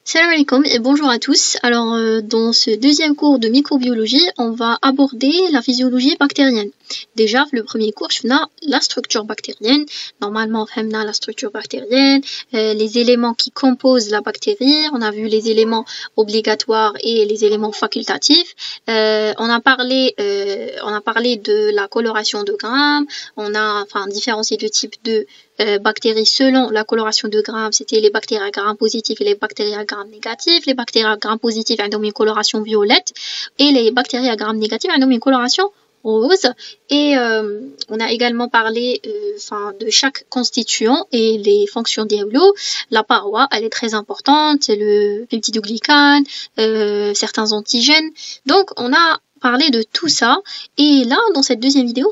Salam alaikum et bonjour à tous. Alors, dans ce deuxième cours de microbiologie, on va aborder la physiologie bactérienne. Déjà, le premier cours, je faisais la structure bactérienne. Normalement, on fait la structure bactérienne, les éléments qui composent la bactérie. On a vu les éléments obligatoires et les éléments facultatifs. On a parlé de la coloration de Gram. On a différencié deux types de bactéries selon la coloration de Gram. C'était les bactéries à Gram positif et les bactéries à Gram négatif. Les bactéries à Gram positif ont une coloration violette et les bactéries à Gram négatif ont une coloration rose. Et on a également parlé de chaque constituant et les fonctions des halo. La paroi, elle est très importante, le peptidoglycane, certains antigènes. Donc on a parler de tout ça, et là dans cette deuxième vidéo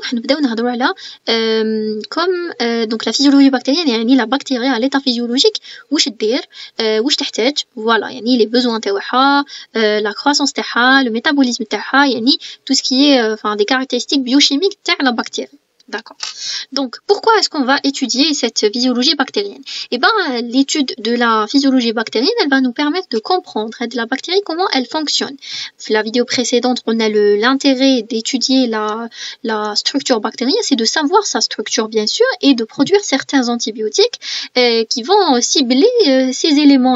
donc la physiologie bactérienne, يعني la bactérie à l'état physiologique واش دير واش تحتاج, voilà, يعني les besoins تاعها, la croissance تاعها, le métabolisme تاعها, يعني tout ce qui est des caractéristiques biochimiques تاع la bactérie. D'accord. Donc, pourquoi est-ce qu'on va étudier cette physiologie bactérienne? Eh ben, l'étude de la physiologie bactérienne, elle va nous permettre de comprendre de la bactérie comment elle fonctionne. Dans la vidéo précédente, on a l'intérêt d'étudier la structure bactérienne, c'est de savoir sa structure bien sûr et de produire certains antibiotiques qui vont cibler ces éléments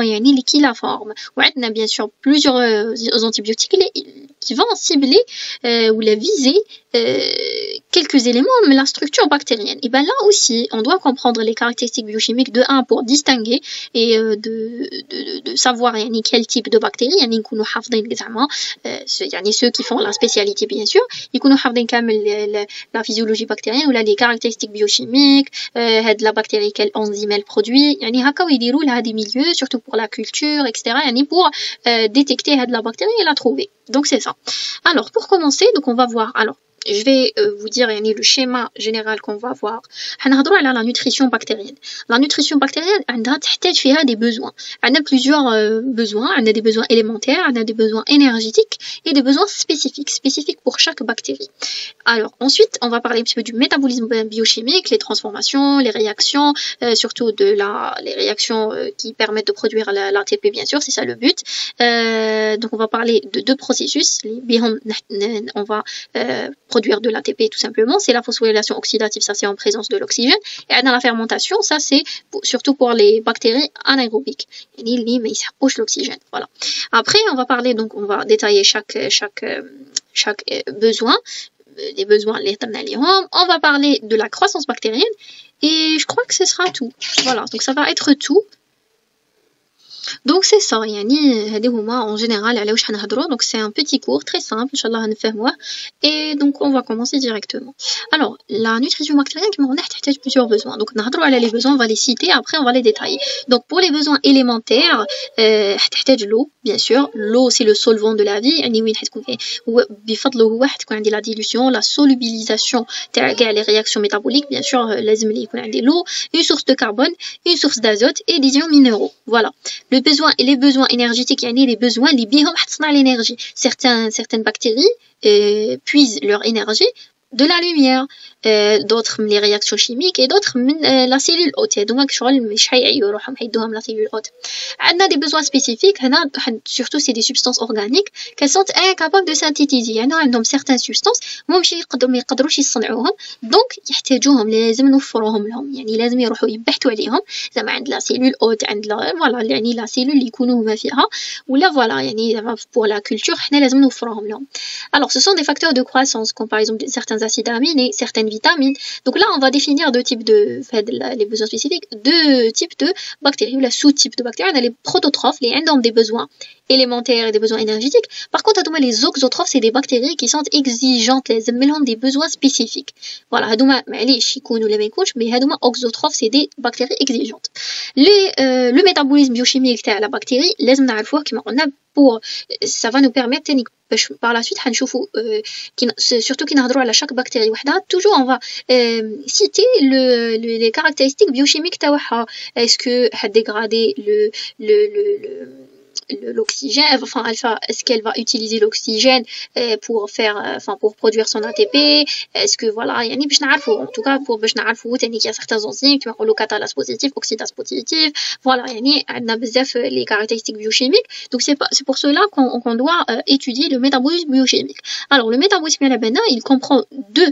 qui la forment. Ouais, on a bien sûr plusieurs antibiotiques qui vont cibler ou la viser quelques éléments de la structure bactérienne. Et bien là aussi, on doit comprendre les caractéristiques biochimiques de 1 pour distinguer et de savoir quel type de bactérie. Ceux qui font la spécialité bien sûr, ils connaissent la physiologie bactérienne ou les caractéristiques biochimiques, de la bactérie, quelle enzyme elle produit. Ils déroulent des milieux, surtout pour la culture, etc. pour détecter la bactérie et la trouver. Donc c'est ça. Alors pour commencer, donc on va voir. Alors je vais vous dire le schéma général qu'on va voir. On va la nutrition bactérienne. La nutrition bactérienne, elle a des besoins. On a plusieurs besoins. On a des besoins élémentaires, on a des besoins énergétiques et des besoins spécifiques pour chaque bactérie. Alors ensuite, on va parler un petit peu du métabolisme biochimique, les transformations, les réactions, surtout les réactions qui permettent de produire l'ATP, bien sûr, c'est ça le but. Donc on va parler de deux processus. On va produire de l'ATP tout simplement, c'est la phosphorylation oxydative, ça c'est en présence de l'oxygène, et dans la fermentation, ça c'est surtout pour les bactéries anaérobiques, mais ça poche l'oxygène, voilà. Après on va parler, donc on va détailler chaque besoin, les besoins, on va parler de la croissance bactérienne, et je crois que ce sera tout, voilà, donc ça va être tout. Donc c'est ça, en général, donc c'est un petit cours très simple, Inch'Allah هنفهموه, et donc on va commencer directement. Alors, la nutrition bactérienne, on a plusieurs besoins. Donc les besoins, on va les citer, après on va les détailler. Donc pour les besoins élémentaires, l'eau, bien sûr. L'eau c'est le solvant de la vie, la dilution, la solubilisation les réactions métaboliques, bien sûr, l'eau, une source de carbone, une source d'azote et des ions minéraux. Voilà. Les besoins énergétiques, les besoins l'énergie. Certaines bactéries puisent leur énergie de la lumière, d'autres les réactions chimiques et d'autres la cellule hôte. Donc la cellule hôte. On a des besoins spécifiques, surtout c'est des substances organiques qu'elles sont incapables de synthétiser. عندهم certaines substances ما يقدروش يصنعوهم, donc يحتاجوهم, لازم نوفروهم لهم, لازم يروحوا يبحثوا عليهم. زعما عند la cellule hôte, عند فوالا la cellule اللي يكونوا هما فيها, ولا فوالا pour la culture حنا لازم نوفروهم لهم. Alors ce sont des facteurs de croissance comme par exemple certains acides aminés, certaines vitamines. Donc là, on va définir les besoins spécifiques, deux types de bactéries, ou la sous-type de bactéries. On a les prototrophes, les ont des besoins élémentaires et des besoins énergétiques. Par contre, les auxotrophes, c'est des bactéries qui sont exigeantes, elles ont des besoins spécifiques. Voilà, mais auxotrophes, c'est des bactéries exigeantes. Le métabolisme biochimique de la bactérie, ça va nous permettre par la suite surtout à chaque bactérie toujours on va citer les caractéristiques biochimiques. Est-ce que a dégradé l'oxygène, enfin est-ce qu'elle va utiliser l'oxygène pour faire pour produire son ATP, est-ce que voilà يعني باش نعرفوا en tout cas pour باش نعرفوا ثاني qu'il y a certains enzymes qui يقولوا catalase positive oxydase positive voilà يعني عندنا بزاف les caractéristiques biochimiques donc c'est pour cela qu'on doit étudier le métabolisme biochimique. Alors le métabolisme il comprend deux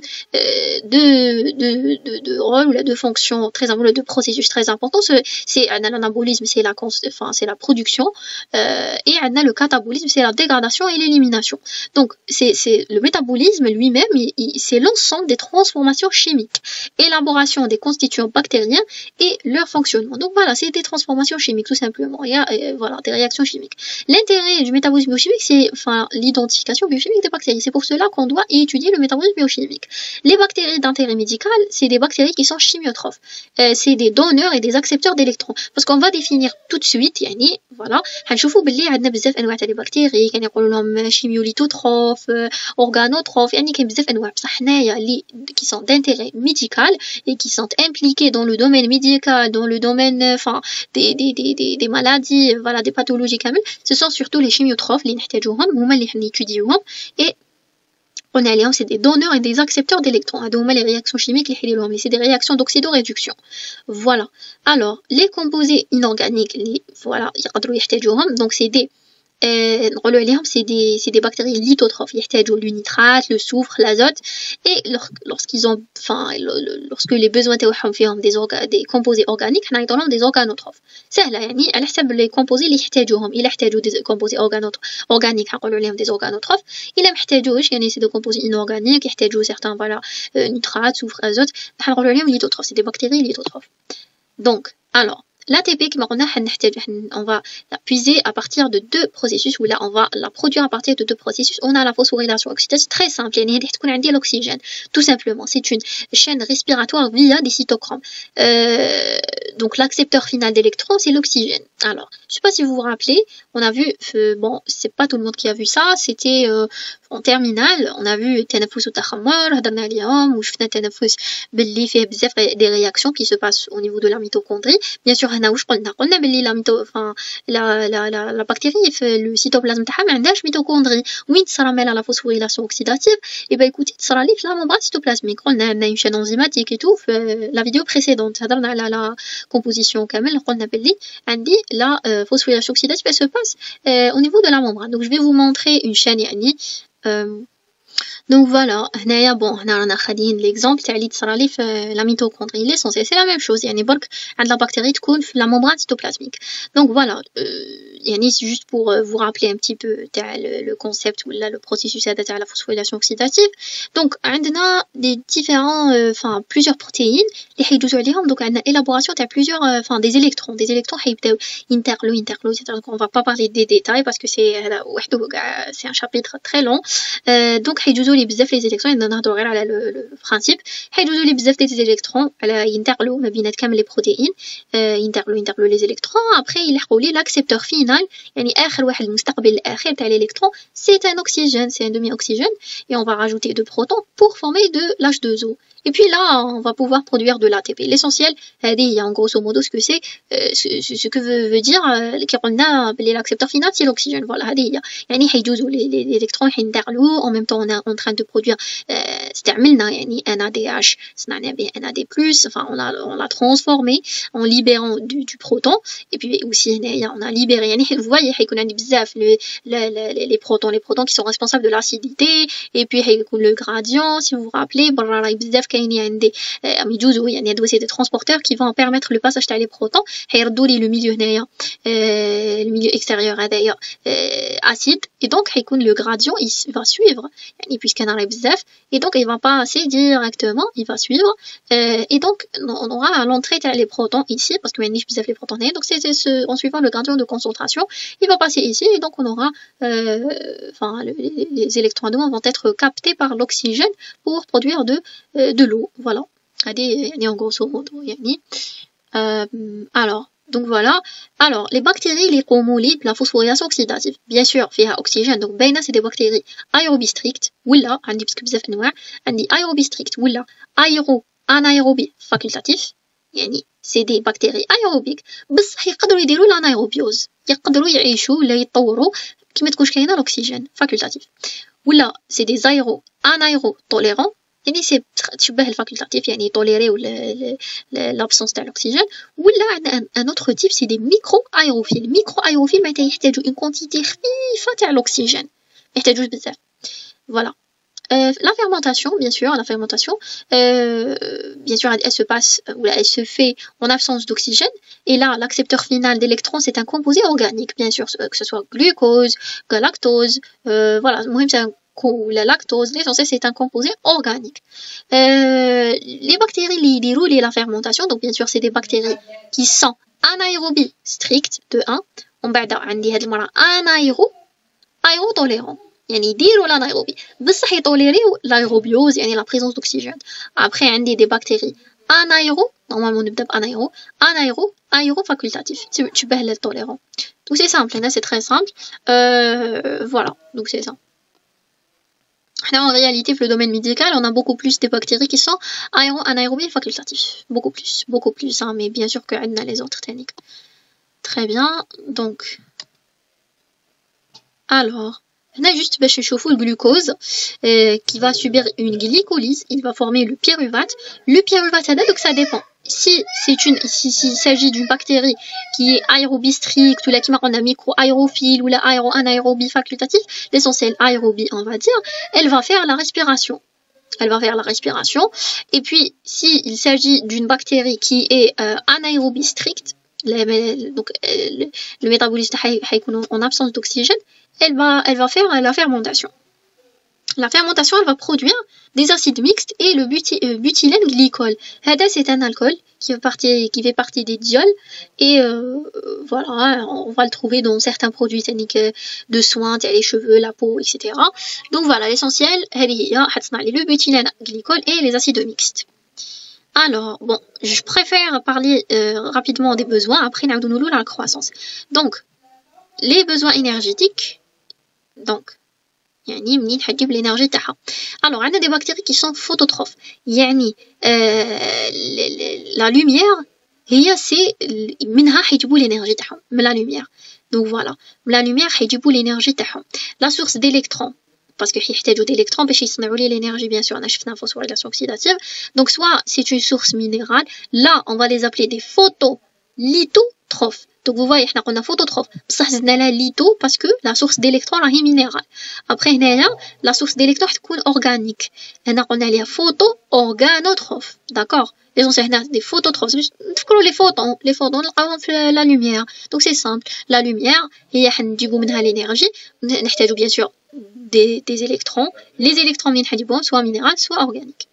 rôles ou deux fonctions très importantes, deux processus très importants. C'est l'anabolisme, c'est la production et le catabolisme, c'est la dégradation et l'élimination. Donc c'est le métabolisme lui-même, c'est l'ensemble des transformations chimiques, élaboration des constituants bactériens et leur fonctionnement. Donc voilà, c'est des transformations chimiques tout simplement. Il y a voilà des réactions chimiques. L'intérêt du métabolisme biochimique, c'est l'identification biochimique des bactéries. C'est pour cela qu'on doit étudier le métabolisme biochimique. Les bactéries d'intérêt médical, c'est des bactéries qui sont chimiotrophes. C'est des donneurs et des accepteurs d'électrons. Parce qu'on va définir tout de suite, يعني voilà, هنشوفوا باللي عندنا بزاف انواع تاع لي بكتيري كان يقولوا لهم شيميوليتوتروف اورغانوتروف يعني كاين بزاف انواع بصح حنايا اللي qui sont d'intérêt médical et qui sont impliqués dans le domaine médical, dans le domaine des maladies, voilà, des pathologies كامل, ce sont surtout les chimiotrophes اللي نحتاجوهم هما اللي نيتوديوهم et on a c'est des donneurs et des accepteurs d'électrons. Les réactions chimiques, c'est des réactions d'oxydoréduction. Voilà. Alors, les composés inorganiques, voilà, donc c'est des c'est des bactéries lithotrophes. Ils ont le nitrate, le soufre, l'azote. Et lorsque les besoins des composés organiques, on a des organotrophes. C'est là, les composés ils ont des composés organiques, des organotrophes. Ils ont des composés inorganiques, ils ont certains nitrate, soufre, azote. C'est des bactéries lithotrophes. Donc, alors, l'ATP, on va la puiser à partir de deux processus, ou là on va la produire à partir de deux processus. On a la phosphorylation oxydative très simple, l'oxygène, tout simplement. C'est une chaîne respiratoire via des cytochromes. Donc l'accepteur final d'électrons, c'est l'oxygène. Alors, je ne sais pas si vous vous rappelez, on a vu, bon, c'est pas tout le monde qui a vu ça, c'était en terminale, on a vu التنفس والتخمر, هضرنا عليهم وشفنا التنفس باللي فيه بزاف des réactions qui se passent au niveau de la mitochondrie. Bien sûr, هنا واش قلنا باللي la bactérie في le cytoplasme تاعها ما عندهاش ميتوكوندري. وين تصرى مالها la phosphorylation oxydative et ben écoutez تصرى لي في la membrane cytoplasmique. قلنا عندنا une chaîne enzymatique et tout في la vidéo précédente هضرنا على la composition كامل. قلنا باللي عندي la phosphorylation oxydative elle se passe au niveau de la membrane. Donc je vais vous montrer une chaîne يعني donc voilà, هنايا bon هنا رانا خادين l'exemple تاع اللي تصرى لي في la mitochondrie. L'essentiel c'est la même chose, يعني برك عند la bactérie تكون في la membrane cytoplasmique. Donc voilà, يعني c'est juste pour vous rappeler un petit peu تاع le concept ou là le processus هذا تاع la phosphorylation oxydative. Donc عندنا des différents plusieurs protéines اللي حيدوزو عليهم. Donc عندنا élaboration تاع plusieurs des électrons حيبداو interlo, c'est-à-dire qu'on va pas parler des détails parce que c'est un chapitre très long. Donc حيدوزو لي بزاف لي électrons, نهضروا غير على le principe. حيدوزو لي بزاف des électrons على ينتقلوا ما بينات كامل لي بروتيين, ينتقلوا les électrons. Après يلحقوا لي l'accepteur final, يعني آخر واحد المستقبل الأخير تاع l'électron, c'est un oxygène, c'est un demi-oxygène, et on va rajouter 2 protons pour former de l'H2O. Et puis là, on va pouvoir produire de l'ATP. L'essentiel, en grosso modo, ce que c'est, ce que veut dire l'accepteur final, c'est l'oxygène. Voilà, les électrons, en même temps, on est en train de produire NADH, NAD+, enfin, on l'a transformé en libérant du proton. Et puis aussi, on a libéré, vous voyez, les protons qui sont responsables de l'acidité, et puis le gradient, si vous vous rappelez, c'est des transporteurs qui vont permettre le passage des protons. Le milieu extérieur d'ailleurs acide, et donc le gradient il va suivre puisqu'il y en a bzaf, et donc il va passer directement, il va suivre, et donc on aura à l'entrée les protons ici parce qu'il y a bzaf les protons, donc c'est en suivant le gradient de concentration, il va passer ici, et donc on aura les électrons vont être captés par l'oxygène pour produire de l'eau. Voilà, en grosso modo. Alors, donc voilà. Alors, les bactéries, les comolipes, la phosphorylation oxydative, bien sûr, il y a oxygène. Donc, c'est des bactéries aérobie strictes, ou là, on dit aérobie stricte, ou là, anaérobie facultatif. يعني سي دي بكتيري ايروبيك بصح يقدروا يديروا الانايروبيوز، يقدروا يعيشوا ولا يتطوروا كي ما تكونش كاينه الاكسجين فاكولتاتيف. ولا سي دي زايرو انايرو طوليرون يعني سي تشبه الفاكولتاتيف يعني طوليريو لابسونس تاع الاكسجين. ولا عندنا ان اوتر تيب سي دي ميكرو ايروفيل. ميكرو ايروفيل معناتها يحتاجوا اون كونتيتي خفيفه تاع الاكسجين، ما يحتاجوش بزاف. فوالا. La fermentation, bien sûr, bien sûr, elle se passe ou elle se fait en absence d'oxygène. Et là, l'accepteur final d'électrons, c'est un composé organique, bien sûr, que ce soit glucose, galactose, voilà, la lactose, l'essentiel, c'est un composé organique. Les bactéries, les roules et la fermentation, donc bien sûr, c'est des bactéries qui sont anaérobies strictes, de 1. On va dire aérotolérants. يعني يديروا الانايروبي بصح يطوليريو لايروبيوز يعني لا بريزونس دوكسيجين. ابري عندي دي بكتيري انايرو نورمالمون نبدا بانايرو ايرو فاكولتاتيف تشبه للتوليرون. دونك سي سامبل هنا سي تري سامبل فوالا دونك سي سا. حنا en réalité في le domaine médical on a beaucoup plus des bactéries qui sont anaérobies facultatifs, beaucoup plus hein, mais bien sûr que عندنا les autres techniques. Très bien, donc alors on a juste le glucose qui va subir une glycolyse, il va former le pyruvate. Le pyruvate, donc ça dépend. S'il s'agit d'une bactérie qui est aérobie stricte ou là qui marque un micro-aérophile ou la anaérobie facultative, l'essentiel aérobie on va dire, elle va faire la respiration. Et puis s'il s'agit d'une bactérie qui est anaérobie stricte, donc le métabolisme en absence d'oxygène, elle va faire la fermentation. La fermentation, elle va produire des acides mixtes et le butylène glycol. C'est un alcool qui fait partie des diols et voilà, on va le trouver dans certains produits techniques de soins, les cheveux, la peau, etc. Donc voilà, l'essentiel, le butylène glycol et les acides mixtes. Alors, bon, je préfère parler rapidement des besoins, après nous la croissance. Donc, les besoins énergétiques, donc, يعني منين حتجيب l'énergie تاعها. Alors, on a des bactéries qui sont phototrophes. يعني la lumière هي سي منها حيجيبوا l'énergie تاعهم من la lumière. Donc voilà, la lumière حيجيبوا l'énergie تاعهم. La source d'électrons parce que يحتاجوا d'électrons باش يصنعوا لي l'énergie bien sûr. On a شفنا phosphorylation oxydative. Donc soit c'est une source minérale, là on va les appeler des photolithotrophes. Donc vous voyez, on a phototrophe. Ça c'est la litho parce que la source d'électrons est minérale. Après la source d'électrons est organique. On a les photo-organotrophes. D'accord? Les on des phototrophes. Les photons la lumière. Donc c'est simple. La lumière, il y a l'énergie. On a bien sûr des électrons. Les électrons soit minérales, soit organiques.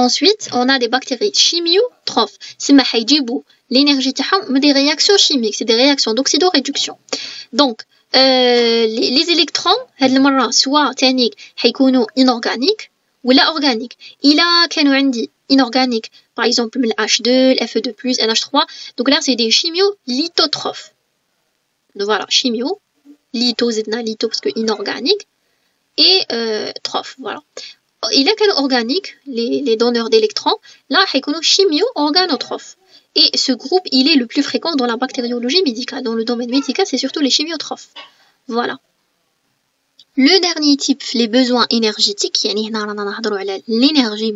Ensuite, on a des bactéries chimiotrophes. C'est l'énergie des réactions chimiques, c'est des réactions d'oxydoréduction. Donc, les électrons, soit inorganiques ou organiques. Il a inorganique, par exemple le H2, le Fe2+, NH3. Donc là, c'est des chimiolithotrophes. Donc voilà, litho parce que inorganique et trophes, voilà. Il a quel organique, les donneurs d'électrons, là, chimio-organotrophes. Et ce groupe, il est le plus fréquent dans la bactériologie médicale. Dans le domaine médical, c'est surtout les chimiotrophes. Voilà. Le dernier type, les besoins énergétiques, l'énergie,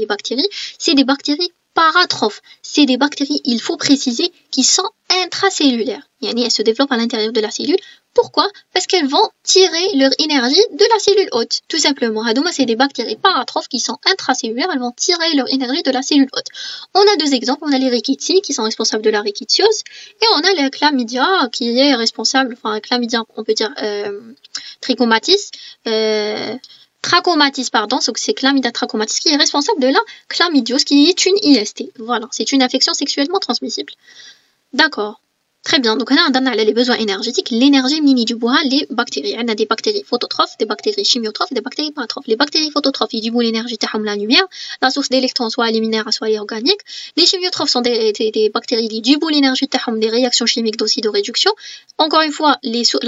les bactéries, c'est des bactéries paratrophes. C'est des bactéries, il faut préciser, qui sont intracellulaires. Elles se développent à l'intérieur de la cellule. Pourquoi? Parce qu'elles vont tirer leur énergie de la cellule hôte. Tout simplement. C'est des bactéries paratrophes qui sont intracellulaires. Elles vont tirer leur énergie de la cellule hôte. On a deux exemples. On a les rickettsi qui sont responsables de la rickettisiose. Et on a le chlamydia qui est responsable, enfin, chlamydia, on peut dire, trichomatis, trachomatis, pardon. Donc c'est chlamydia trachomatis qui est responsable de la chlamydiose qui est une IST. Voilà. C'est une infection sexuellement transmissible. D'accord. Très bien, donc on a les besoins énergétiques. L'énergie mini du bois, les bactéries. On a des bactéries phototrophes, des bactéries chimiotrophes, des bactéries parotrophes. Les bactéries phototrophes, ils débouent l'énergie de la lumière, la source d'électrons, soit les minéraux, soit les organiques. Les chimiotrophes sont des bactéries qui débouent l'énergie des réactions chimiques d'oxydoréduction. Encore une fois,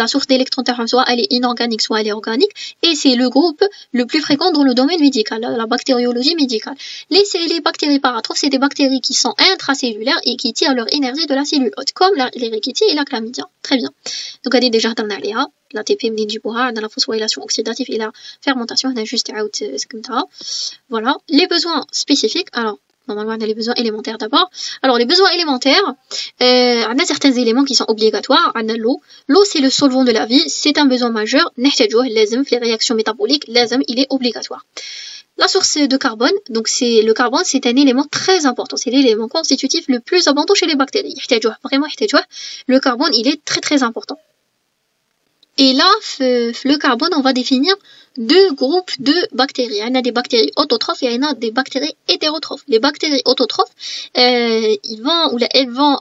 la source d'électrons, soit elle est inorganique, soit elle est organique. Et c'est le groupe le plus fréquent dans le domaine médical, la bactériologie médicale. Les bactéries parotrophes, c'est des bactéries qui sont intracellulaires et qui tirent leur énergie de la cellule hôte, comme les Rickettsia et la chlamydia. Très bien. Donc, on a déjà dans l'ATP منين نجيبوها dans la phosphorylation oxydative et la fermentation, on a juste out voilà. Les besoins spécifiques. Alors, normalement, on a les besoins élémentaires d'abord. Alors, les besoins élémentaires, on a certains éléments qui sont obligatoires. On a l'eau. L'eau, c'est le solvant de la vie. C'est un besoin majeur. نحتاجوه لازم في les réactions métaboliques. لازم, il est obligatoire. La source de carbone, donc le carbone, c'est un élément très important. C'est l'élément constitutif le plus abondant chez les bactéries. Vraiment, le carbone, il est très très important. Et là, le carbone, on va définir deux groupes de bactéries. Il y a des bactéries autotrophes et il y a des bactéries hétérotrophes. Les bactéries autotrophes, elles vont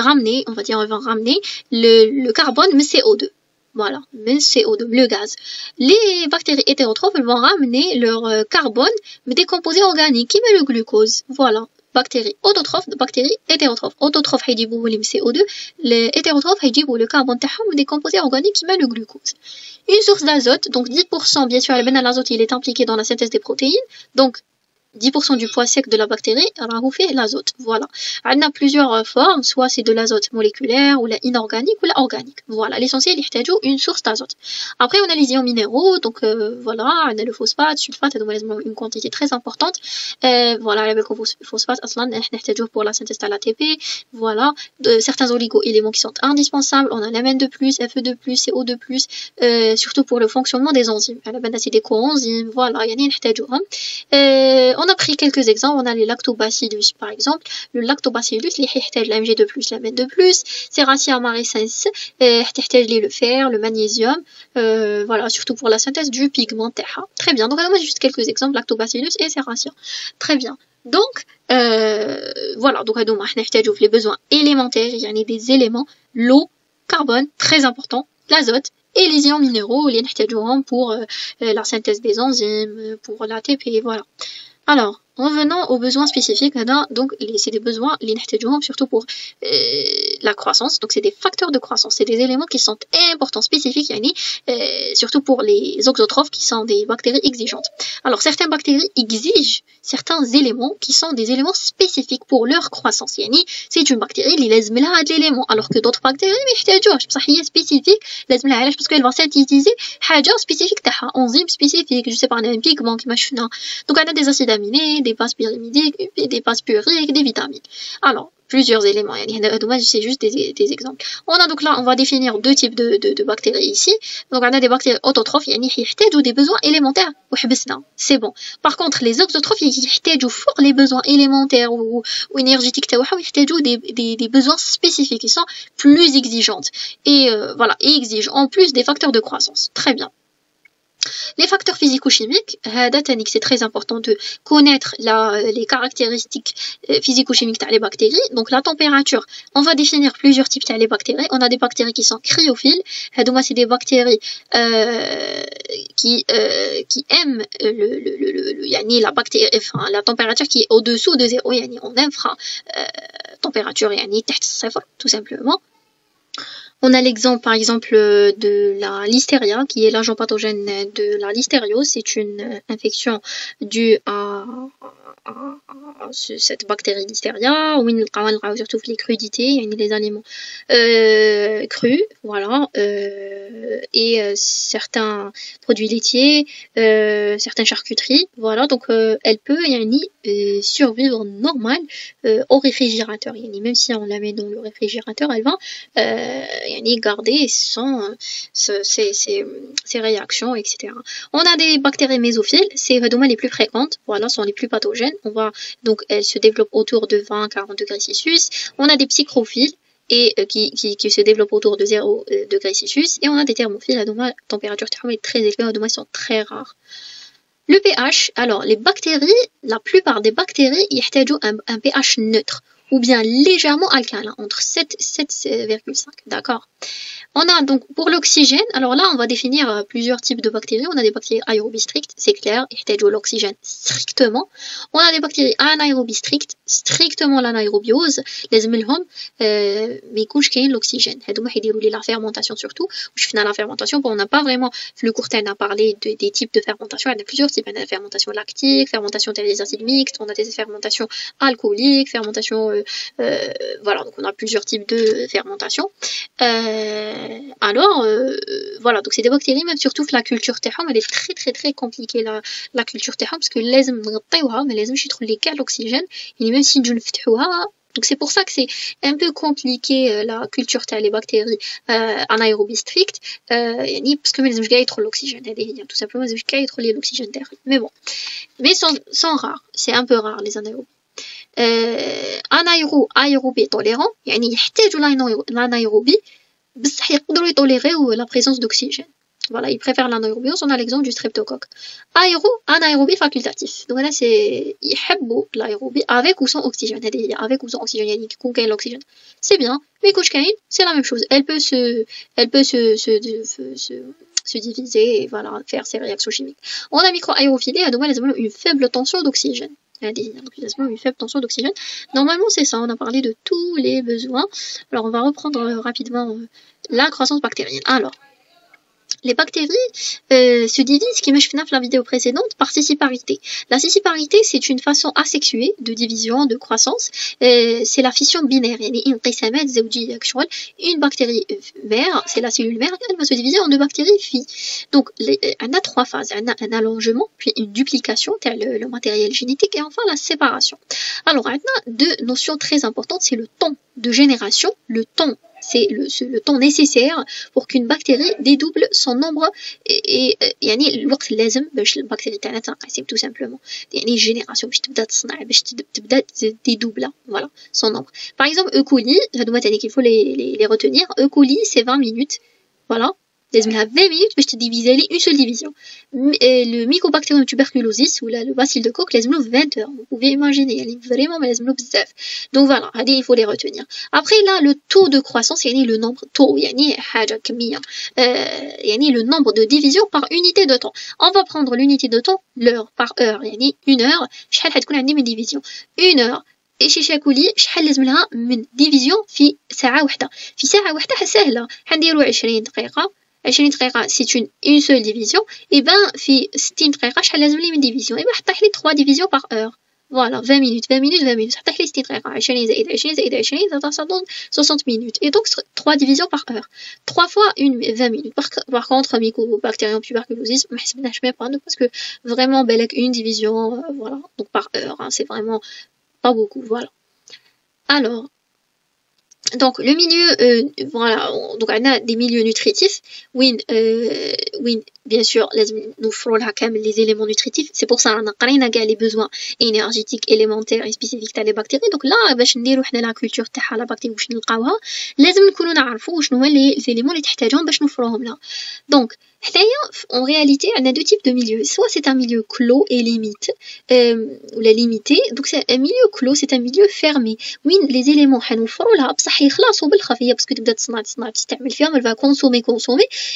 ramener, on va dire, le carbone, mais CO2. Voilà, mais CO2, le gaz. Les bactéries hétérotrophes, elles vont ramener leur carbone, mais des composés organiques, qui met le glucose. Voilà. Bactéries autotrophes, bactéries hétérotrophes. Autotrophes, ils disent le CO2. Les hétérotrophes, ils disent le carbone, mais des composés organiques qui met le glucose. Une source d'azote, donc 10%, bien sûr, l'azote, il est impliqué dans la synthèse des protéines. Donc, 10% du poids sec de la bactérie fait l'azote. Voilà. On a plusieurs formes, soit c'est de l'azote moléculaire, ou la inorganique, ou la organique. Voilà. L'essentiel, il y a une source d'azote. Après, on a les ions minéraux, donc voilà, on a le phosphate, sulfate, une quantité très importante. Voilà, le phosphate, pour la synthèse de l'ATP. Voilà. Certains oligo-éléments qui sont indispensables. On a l'Mn de plus, Fe de plus, CO de plus, surtout pour le fonctionnement des enzymes. C'est des coenzymes. Voilà, il y a on a pris quelques exemples. On a les lactobacillus, par exemple. Le lactobacillus, il يحتاج la Mg de plus, la Mn de plus. Serratia amarensis, يحتاج le fer, le magnésium. Voilà, surtout pour la synthèse du pigment. Très bien. Donc, on a juste quelques exemples, lactobacillus et Serratia. Très bien. Donc, voilà. Donc, on a les besoins élémentaires, il y a des éléments, l'eau, carbone, très important, l'azote, et les ions minéraux, les pour la synthèse des enzymes, pour l'ATP, voilà. Alors, revenons aux besoins spécifiques. Donc, c'est des besoins, surtout pour la croissance. Donc, c'est des facteurs de croissance. C'est des éléments qui sont importants, spécifiques, surtout pour les auxotrophes qui sont des bactéries exigeantes. Alors, certaines bactéries exigent certains éléments qui sont des éléments spécifiques pour leur croissance. C'est une bactérie qui لازم لها l'élément, alors que d'autres bactéries ما يحتاجوهش. بصح هي spécifique لازم لها علاش parce qu'elle va synthétiser حاجة spécifique تاعها, enzyme spécifique, je sais pas, un pigment كيما شفنا. Donc, on a des acides aminés, des bases pyrimidiques, des bases puriques, des vitamines. Alors, plusieurs éléments. C'est juste des exemples. On a donc là, on va définir deux types de bactéries ici. Donc, on a des bactéries autotrophes, ou des besoins élémentaires. C'est bon. Par contre, les auxotrophes, ils pour les besoins élémentaires ou énergétiques, des besoins spécifiques qui sont plus exigeantes. Et voilà, et exigent en plus des facteurs de croissance. Très bien. Les facteurs physico-chimiques, c'est très important de connaître les caractéristiques physico-chimiques des bactéries. Donc la température, on va définir plusieurs types de bactéries. On a des bactéries qui sont cryophiles. C'est des bactéries qui aiment la température qui est au-dessous de 0, en infra température, tout simplement. On a l'exemple, par exemple, de la listeria, qui est l'agent pathogène de la listériose. C'est une infection due à cette bactérie listeria, où on surtout les crudités, les aliments crus, voilà, et certains produits laitiers, certaines charcuteries, voilà. Donc, elle peut survivre normal au réfrigérateur. Même si on la met dans le réfrigérateur, elle va garder ses réactions, etc. On a des bactéries mésophiles, c'est les plus fréquentes, voilà, sont les plus pathogènes. Donc elles se développent autour de 20-40 degrés Celsius. On a des psychrophiles et qui se développent autour de 0 degrés Celsius. Et on a des thermophiles, à température thermale très élevée, à sont très rares. Le pH, alors les bactéries, la plupart des bactéries, ils ont un pH neutre ou bien légèrement alcalin, entre 7 et 7,5, d'accord. On a donc pour l'oxygène, alors là on va définir plusieurs types de bactéries. On a des bactéries aérobies strictes, c'est clair, ils ont l'oxygène strictement. On a des bactéries anaérobies strictes, strictement l'anaérobiose, les ملهم mais يكونش كاين l'oxygène. هادو يديروا لي la fermentation surtout. وشفنا la fermentation, on n'a pas vraiment, le court terme a parlé des types de fermentation, il y a plusieurs types, on a la fermentation lactique, fermentation des acides mixtes, on a des fermentations alcooliques, fermentation voilà, donc on a plusieurs types de fermentation. Alors voilà, donc c'est des bactéries, même surtout la culture تاعهم elle est très compliquée la culture تاعهم parce que لازم نغطيوها ما لازمش يدخل لي كاع l'oxygène, يعني même si نجيو نفتحوها. Donc c'est pour ça que c'est un peu compliqué la culture تاع les bactéries anaérobies strictes, يعني parce que ما لازمش كاع يدخل l'oxygène, هذه tout simplement ما لازمش كاع يدخل لي l'oxygène داخل. Mais bon, mais sont rares, c'est un peu rare les anaérobies. aérobie tolérant, يعني يحتاجوا l'anaérobie بصح يقدروا يطوليريو la présence d'oxygène. Voilà, ils préfèrent l'anaérobiose. On a l'exemple du streptocoque. Anaérobie facultatif. Donc là, c'est يحبوا l'aérobie avec ou sans oxygène. Avec ou sans oxygène, يعني يكون كاين l'oxygène. C'est bien, mais كوش كاين, c'est la même chose. Elle peut se diviser et voilà, faire ses réactions chimiques. On a micro-aérophilés, donc elles ont une faible tension d'oxygène. Une faible tension d'oxygène. Normalement, c'est ça. On a parlé de tous les besoins. Alors, on va reprendre rapidement la croissance bactérienne. Alors, les bactéries se divisent, qui me dans la vidéo précédente, par scissiparité. La scissiparité, c'est une façon asexuée de division, de croissance. C'est la fission binaire. Une bactérie mère, c'est la cellule mère, elle va se diviser en deux bactéries filles. Donc, on a trois phases. On a un allongement, puis une duplication, tel le matériel génétique, et enfin la séparation. Alors, on a deux notions très importantes, c'est le temps de génération, le temps. C'est le temps nécessaire pour qu'une bactérie dédouble son nombre et يعني الوقت اللازم باش البكتيريا تاعنا تنقسم tout simplement. يعني génération باش تبدا تصنع باش تبدا dédoubler voilà son nombre. Par exemple E. coli, هادوما تاني qu'il faut les retenir. E. coli c'est 20 minutes. Voilà. لازملها 20 minutes باش تديفيزي لي une seule division. Le Mycobacterium tuberculosis ou le bacille de Koch لازملو 20 heures. Vous pouvez imaginer, يعني vraiment ما لازملو بزاف. Donc voilà, هادي il faut les retenir. Après là, le taux de croissance, يعني le nombre taux, يعني حاجة كمية, يعني le nombre de divisions par unité de temps. On va prendre l'unité de temps, l'heure par heure, يعني une heure, شحال حتكون عندي من division. Une heure. إيشيشيا كولي شحال لازملها من division في ساعة واحدة. في ساعة واحدة سهلة, حنديرو 20 دقيقة. 20 دقيقة c'est une seule division. Et ben في 60 دقيقة شحال لازم لي من division. Et ben حطيح لي 3 divisions par heure. Voilà, 20 minutes, 20 minutes, 20 minutes. حطيح لي 60 دقيقة. 20 زائد 20 زائد 20 ça donne 60 minutes. Et donc 3 divisions par heure. 3 fois 20 minutes. Par contre, Mycobacterium tuberculosis, ما حسبناش même pas parce que vraiment بالك une division voilà, donc par heure, hein, c'est vraiment pas beaucoup, voilà. Alors donc le milieu voilà, donc on a des milieux nutritifs oui bien sûr nous ferons les éléments nutritifs, c'est pour ça on a قرينا كاع les besoins énergétiques élémentaires et spécifiques تاع les bactéries. donc là باش نديرو حنا la culture تاعها la bactérie واش نلقاوها لازم نكونوا نعرفوا شنو هما les éléments اللي تحتاجهم باش نوفروهم لها. donc en réalité on a deux types de milieux, soit c'est un milieu clos et limite ou la limité. donc c'est un milieu clos, c'est un milieu fermé وين les éléments حنوفروا لها بصح يخلصوا بالخفيه باسكو تبدا تصنع تستعمل فيهم, elle va consommer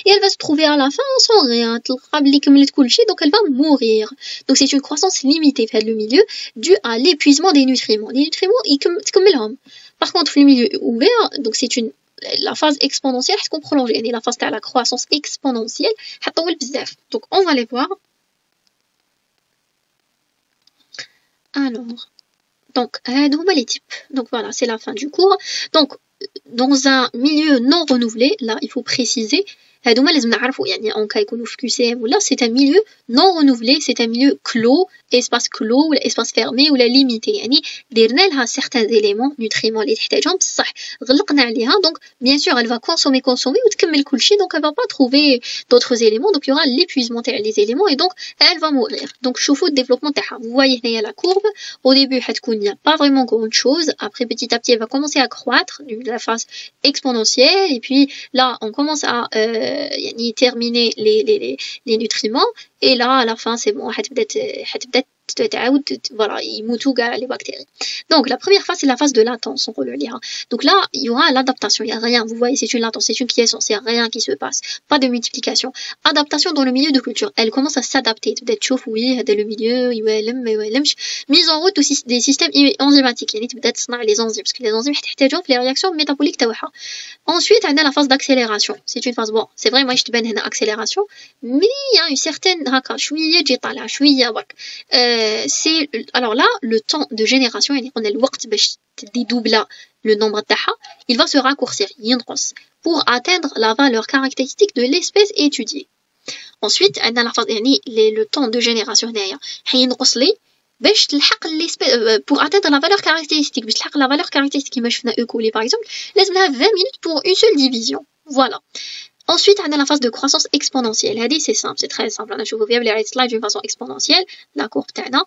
et elle va se trouver à la fin sans rien, تلقى بلي كملت كلشي, donc elle va mourir. donc c'est une croissance limitée في هذا le milieu due à l'épuisement des nutriments. les nutriments تكملهم. par contre le milieu ouvert, donc c'est la phase exponentielle حتكون prolongée, يعني la phase تاع la croissance exponentielle حتطول بزاف. donc on va les voir. alors donc هادو هما les types. donc voilà, c'est la fin du cours. donc dans un milieu non renouvelé, là il faut préciser هادوما لازم نعرفوا يعني en cas يكونوا في QCM ولا c'est un milieu non renouvelé, c'est un milieu clos, espace clos ولا espace fermé ولا limité, يعني درنا لها certains éléments nutriments اللي تحتاجهم بصح غلقنا عليها. donc bien sûr elle va consommer وتكمل كلشي, donc elle va pas trouver d'autres éléments, donc il y aura l'épuisement تاع les éléments et donc elle va mourir. donc شوفوا الديفلوبمون تاعها, vous voyez هنايا la courbe. au début حتكون il y a pas vraiment grand chose, après petit à petit elle va commencer à croître, la phase exponentielle, et puis là on commence à يعني terminer les nutriments et là à la fin c'est bon حتبدا تعاود voilà يموتوا كاع les bactéries. Donc la première phase c'est la phase de latence, on peut le lire. Donc là il y aura l'adaptation, il y a rien, vous voyez c'est une latence, c'est une quiescence, il y a rien qui se passe, pas de multiplication. Adaptation dans le milieu de culture, elle commence à s'adapter, تبدا تشوف وي هذا le milieu يوالم ما يوالمش. Mise en route aussi des systèmes enzymatiques, يعني تبدا تصنع les enzymes parce que les enzymes تحتاجهم في les réactions métaboliques تاعها. Ensuite on a la phase d'accélération, c'est une phase bon, c'est vrai moi je تبان هنا accélération mais il y a une certaine هكا شويه تجي طالعه شويه برك. C'est alors là le temps de génération يعني قلنا الوقت باش تدوبلا le nombre تاعها il va se raccourcir ينقص pour atteindre la valeur caractéristique de l'espèce étudiée. Ensuite on a la phase يعني le temps de génération هنايا حينقص لي باش تلحق l'espèce pour atteindre la valeur caractéristique باش تلحق la valeur caractéristique كيما شفنا E. coli par exemple لازم لها 20 minutes pour une seule division. Voilà. Ensuite, on a la phase de croissance exponentielle. C'est simple, c'est très simple. On a vu les slides d'une façon exponentielle. La courbe تاعنا.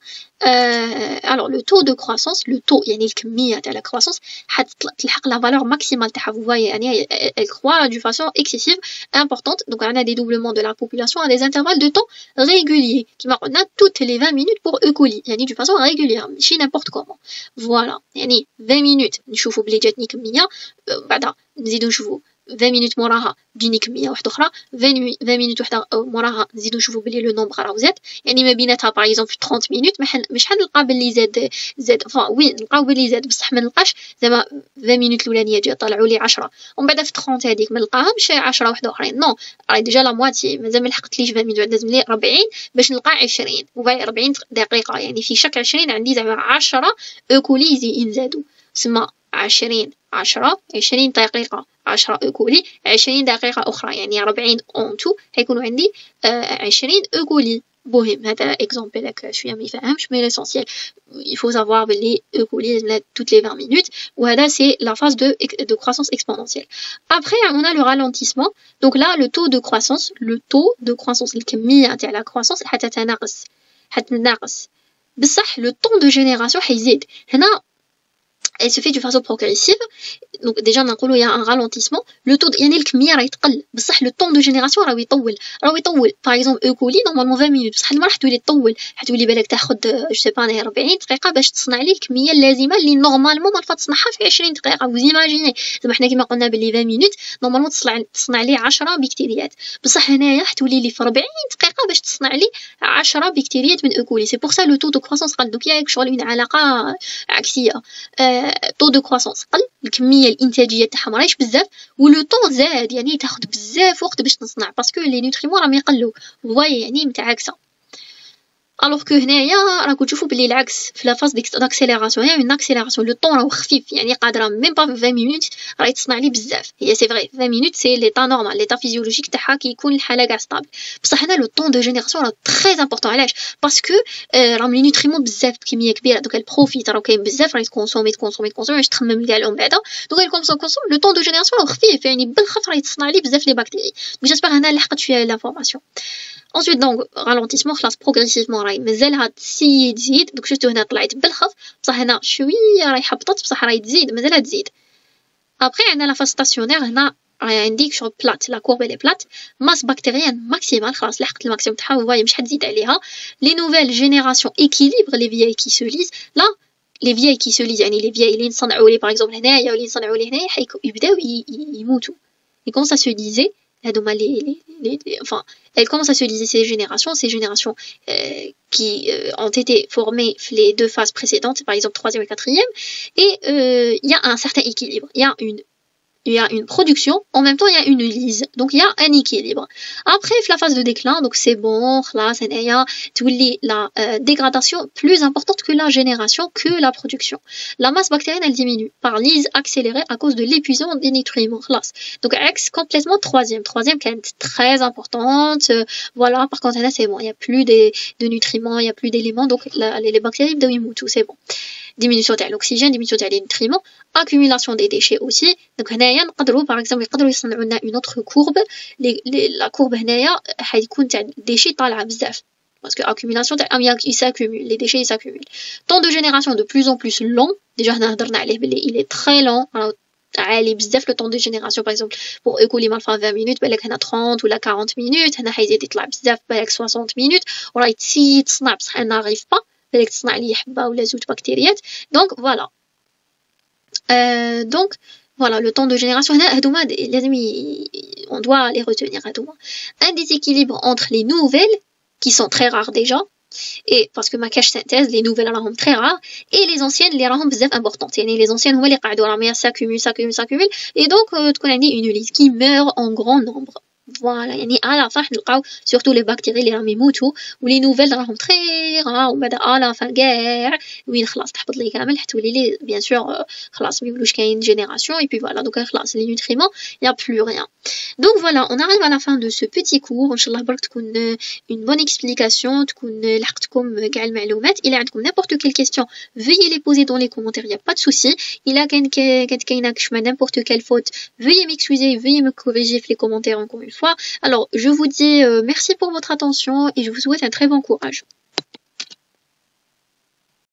Alors, le taux de croissance, le taux, يعني الكمية تاع la croissance, تلحق la valeur maximale تاعها. Vous voyez, elle croît d'une façon excessive, importante. Donc, on a des doublements de la population à des intervalles de temps réguliers. On a toutes les 20 minutes pour E. coli. يعني d'une façon régulière, ماشي n'importe comment. Voilà. يعني 20 minutes نشوفوا بلي جاتني كمية. بعدها نزيدو نشوفوا 20 minutes موراها تجيني كميه واحده اخرى 20 minutes وحده موراها نزيدو نشوفوا بلي لو نومبر راه زاد يعني ما بيناتها باغ اكزومبل 30 minutes مش حنلقى بلي زاد وي نلقاو بلي زاد بصح ما نلقاش زعما 20 minutes الاولانيه جا طلعوا لي 10 ومن بعد في 30 هذيك ما نلقاهمش 10 وحده اخرين نو راهي ديجا لا مواتي مازال ما لحقتليش 20 minutes لازم لي 40 باش نلقى 20 وفاي 40 دقيقه يعني في شك 20 عندي زعما 10 اوكولي ينزادوا تسمى 20 دقيقة 10 أوكولي 20 دقيقة أخرى يعني 40 أونتو هيكونوا عندي 20 أوكولي. مهم هذا إكزامبل هكا شوية ميفهمش مي ليسونسيال il faut savoir بلي أوكولي toutes les 20 minutes وهذا c'est la phase de croissance exponentielle. Après on a le ralentissement, donc là le taux de croissance الكمية تاع la croissance حتتناقص بصح le temps de génération حيزيد هنا. Elle se fait de façon progressive. Donc déjà نقولوا il y a un ralentissement. Le taux يعني الكمية راهي تقل بصح le temps de génération راهو يطول par exemple E. coli normalement 20 minutes بصح ما راح تولي تطول حتولي بالك تاخد je sais pas 40 دقيقة باش تصنع لي الكمية اللازمة اللي نورمالمون ما تصنعها في 20 دقيقة. vous imaginez زعما حنا كيما قلنا بلي 20 minutes نورمالمون تصنع لي 10 بكتيريات بصح هنايا حتولي لي في 40 دقيقة باش تصنع لي 10 بكتيريات من E. coli. C'est pour ça le taux de croissance قل. donc ياك شغل une علاقة عكسية. taux de croissance قل الكميه الانتاجيه تاعها مراهيش بزاف ولو طون زاد يعني تاخذ بزاف وقت باش تصنع باسكو لي نوتريمون راهم يقلوا فواي يعني متعاكسه. الوغ كو هنايا راكم تشوفوا بلي العكس في لا فاز داكسيليراسيون هي اون اكسيليراسيون لو طون راهو خفيف يعني قادره ميم با 20 minutes راهي تصنع لي بزاف. هي سي فري 20 minutes سي ليطا نورمال ليطا فيزيولوجيك تاعها كيكون الحاله كاع ستابل بصح هنا لو طون دو جينيراسيون راه تري امبورطون. علاش باسكو راهم لي نوتريمون بزاف بكميه كبيره دوك البروفيت راه كاين بزاف راهي تكونسومي باش تخمم كاع من بعدا دوك الكونسوم لو طون دو جينيراسيون راه خفيف يعني بالخف راهي تصنع لي بزاف لي بكتيري. جيسبر هنا لحقت شويه لافورماسيون. Ensuite donc ralentissement خلاص progressivement راهي مازالها تزيد دوك شفتو هنا طلعت بالخف بصح هنا شويه راهي حبطت بصح راهي تزيد مازالها تزيد. ابري عندنا لا فاز ستاسيونير هنا راهي عندك شغل بلات لا كورب لي بلات ماس بكتيريان ماكسيمال خلاص لحقت الماكسيموم تاعها فواي مش حتزيد عليها. لي نوفيل جينيراسيون équilibre les vieilles qui se lisent là les vieilles qui se lisent يعني les vieilles اللي نصنعوا لي باغ اكزومبل هنايا واللي نصنعوا لي هنايا يبداو يموتوا يكون ça se disait هادوما enfin elles commencent à se liser ces générations qui ont été formées les deux phases précédentes par exemple 3e et 4e et il y a un certain équilibre, il y a une production, en même temps il y a une lise, donc il y a un équilibre. Après la phase de déclin, donc c'est bon, là la dégradation plus importante que la génération, que la production. La masse bactérienne elle diminue par lise accélérée à cause de l'épuisement des nutriments. Donc ex complètement troisième qui est très importante. Voilà, par contre là c'est bon, il n'y a plus de nutriments, il n'y a plus d'éléments, donc les bactéries doivent tout, c'est bon. Diminution de l'oxygène, diminution des nutriments, accumulation des déchets aussi. Donc هنايا نقدروا par exemple يقدروا يصنعوا لنا une autre courbe. La courbe هنايا حيكون تاع déchets طالعه بزاف parce que accumulation تاع il s'accumule, les déchets ils s'accumulent. Temps de génération de plus en plus long. Déjà هنا هضرنا عليه بلي il est très lent. عالي بزاف. لو طون دو جينيراسيون باغ اكزومبل بور ايكولي مالفا 20 مينوت بالك هنا 30 ولا 40 مينوت، هنا حيزيد يطلع بزاف بالك 60 مينوت، وراهي تسيي تصنع بصح انا ناريف با، بالك تصنع لي حبه ولا زوج بكتيريات. دونك فوالا دونك voilà le temps de génération هنا هادوما لازم on doit les retenir هادوما. Un déséquilibre entre les nouvelles qui sont très rares déjà et parce que ma cache synthèse les nouvelles راهم très rares et les anciennes اللي راهم بزاف importantes. يعني les anciennes هما اللي قاعدوا راهم s'accumulent et donc تكون عندي une liste qui meurt en grand nombre. فوالا يعني على صح نلقاو سورتو لي باكتيري اللي راهم يموتوا ولي نوفيل راهم تري راه وبعد على فان كاع وين خلاص تحبط لي كامل تولي لي بيان سور خلاص ما يولوش كاين جينيراسيون اي بي فوالا دونك خلاص لي نوتريمون يا بلو ريان. دونك فوالا on arrive à la fin de ce petit cours. ان شاء الله برك تكون une bonne explication تكون لحقتكم كاع المعلومات. الى عندكم n'importe quelle question veuillez les poser dans les commentaires, y a pas de souci. الى كانت كاينه كشما n'importe quelle faute veuillez m'excuser, veuillez me corriger في les commentaires encore une fois. Alors je vous dis merci pour votre attention et je vous souhaite un très bon courage.